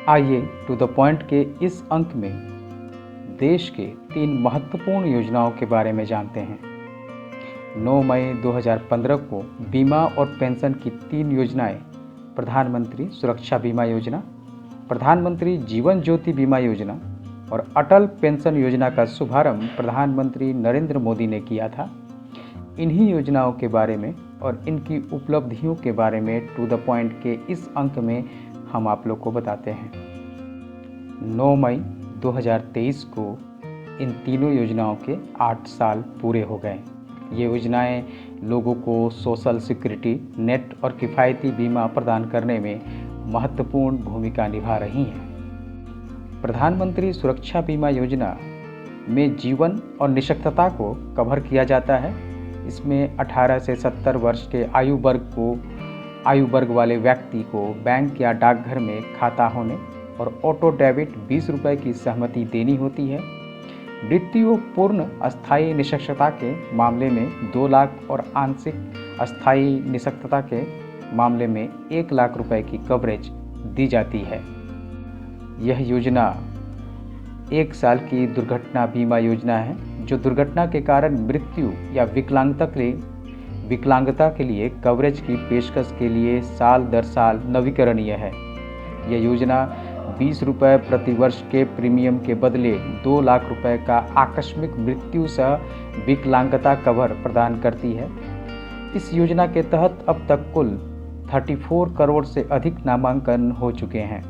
आइए to the point के इस अंक में देश के 3 महत्वपूर्ण योजनाओं के बारे में जानते हैं। 9 मई 2015 को बीमा और पेंशन की 3 योजनाएं, प्रधानमंत्री सुरक्षा बीमा योजना, प्रधानमंत्री जीवन ज्योति बीमा योजना और अटल पेंशन योजना का शुभारंभ प्रधानमंत्री नरेंद्र मोदी ने किया था। इन्हीं योजनाओं के बारे में और इनकी उपलब्धियों के बारे में टू द पॉइंट के इस अंक में हम आप लोग को बताते हैं। 9 मई 2023 को इन तीनों योजनाओं के 8 साल पूरे हो गए। ये योजनाएं लोगों को सोशल सिक्योरिटी नेट और किफ़ायती बीमा प्रदान करने में महत्वपूर्ण भूमिका निभा रही हैं। प्रधानमंत्री सुरक्षा बीमा योजना में जीवन और निशक्तता को कवर किया जाता है। इसमें 18 से 70 वर्ष के आयु वर्ग वाले व्यक्ति को बैंक या डाकघर में खाता होने और ऑटो डेबिट 20 रुपये की सहमति देनी होती है। मृत्यु पूर्ण अस्थायी निशक्तता के मामले में 2 लाख और आंशिक अस्थायी निशक्तता के मामले में 1 लाख रुपए की कवरेज दी जाती है। यह योजना 1 साल की दुर्घटना बीमा योजना है जो दुर्घटना के कारण मृत्यु या विकलांगता के लिए कवरेज की पेशकश के लिए साल दर साल नवीकरणीय है। यह योजना 20 रुपये प्रति वर्ष के प्रीमियम के बदले 2 लाख रुपए का आकस्मिक मृत्यु सह विकलांगता कवर प्रदान करती है। इस योजना के तहत अब तक कुल 34 करोड़ से अधिक नामांकन हो चुके हैं।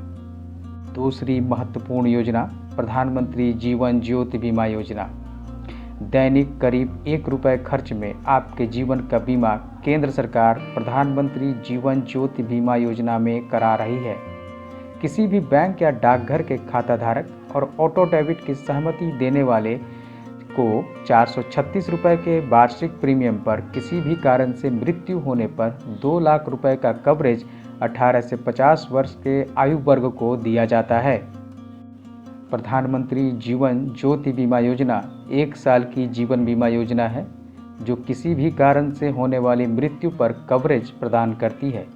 दूसरी महत्वपूर्ण योजना प्रधानमंत्री जीवन ज्योति बीमा योजना। दैनिक करीब 1 रुपये खर्च में आपके जीवन का बीमा केंद्र सरकार प्रधानमंत्री जीवन ज्योति बीमा योजना में करा रही है। किसी भी बैंक या डाकघर के खाता धारक और ऑटो डेबिट की सहमति देने वाले को 436 रुपये के वार्षिक प्रीमियम पर किसी भी कारण से मृत्यु होने पर 2 लाख रुपए का कवरेज 18 से 50 वर्ष के आयु वर्ग को दिया जाता है। प्रधानमंत्री जीवन ज्योति बीमा योजना 1 साल की जीवन बीमा योजना है जो किसी भी कारण से होने वाली मृत्यु पर कवरेज प्रदान करती है।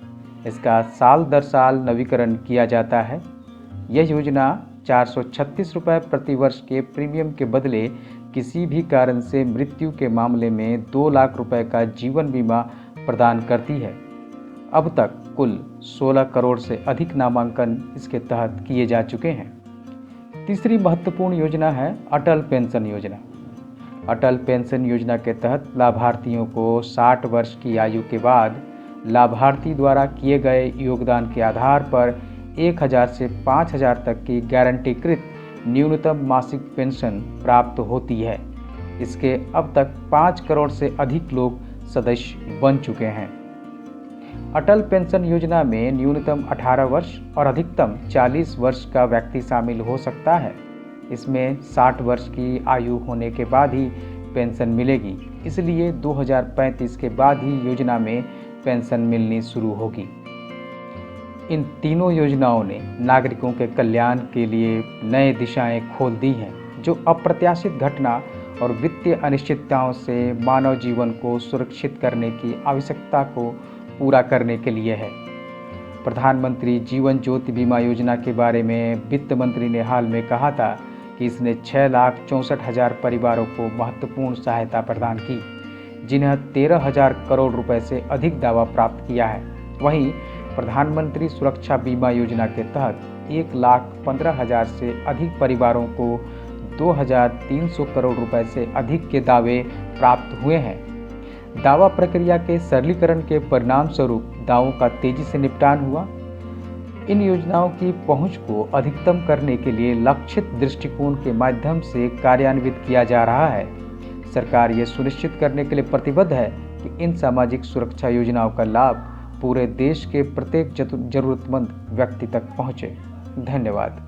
इसका साल दर साल नवीकरण किया जाता है। यह योजना 436 रुपये प्रति वर्ष के प्रीमियम के बदले किसी भी कारण से मृत्यु के मामले में 2 लाख रुपए का जीवन बीमा प्रदान करती है। अब तक कुल 16 करोड़ से अधिक नामांकन इसके तहत किए जा चुके हैं। तीसरी महत्वपूर्ण योजना है अटल पेंशन योजना। अटल पेंशन योजना के तहत लाभार्थियों को 60 वर्ष की आयु के बाद लाभार्थी द्वारा किए गए योगदान के आधार पर 1000 से 5000 तक की गारंटीकृत न्यूनतम मासिक पेंशन प्राप्त होती है। इसके अब तक 5 करोड़ से अधिक लोग सदस्य बन चुके हैं। अटल पेंशन योजना में न्यूनतम 18 वर्ष और अधिकतम 40 वर्ष का व्यक्ति शामिल हो सकता है। इसमें 60 वर्ष की आयु होने के बाद ही पेंशन मिलेगी, इसलिए 2035 के बाद ही योजना में पेंशन मिलनी शुरू होगी। इन तीनों योजनाओं ने नागरिकों के कल्याण के लिए नए दिशाएं खोल दी हैं, जो अप्रत्याशित घटना और वित्तीय अनिश्चितताओं से मानव जीवन को सुरक्षित करने की आवश्यकता को पूरा करने के लिए है। प्रधानमंत्री जीवन ज्योति बीमा योजना के बारे में वित्त मंत्री ने हाल में कहा था कि इसने 6,64,000 परिवारों को महत्वपूर्ण सहायता प्रदान की, जिन्हें 13,000 करोड़ रुपए से अधिक दावा प्राप्त किया है। वहीं प्रधानमंत्री सुरक्षा बीमा योजना के तहत 1,15,000 से अधिक परिवारों को 2,300 करोड़ रुपए से अधिक के दावे प्राप्त हुए हैं। दावा प्रक्रिया के सरलीकरण के परिणाम स्वरूप दावों का तेजी से निपटान हुआ। इन योजनाओं की पहुंच को अधिकतम करने के लिए लक्षित दृष्टिकोण के माध्यम से कार्यान्वित किया जा रहा है। सरकार ये सुनिश्चित करने के लिए प्रतिबद्ध है कि इन सामाजिक सुरक्षा योजनाओं का लाभ पूरे देश के प्रत्येक जरूरतमंद व्यक्ति तक पहुंचे। धन्यवाद।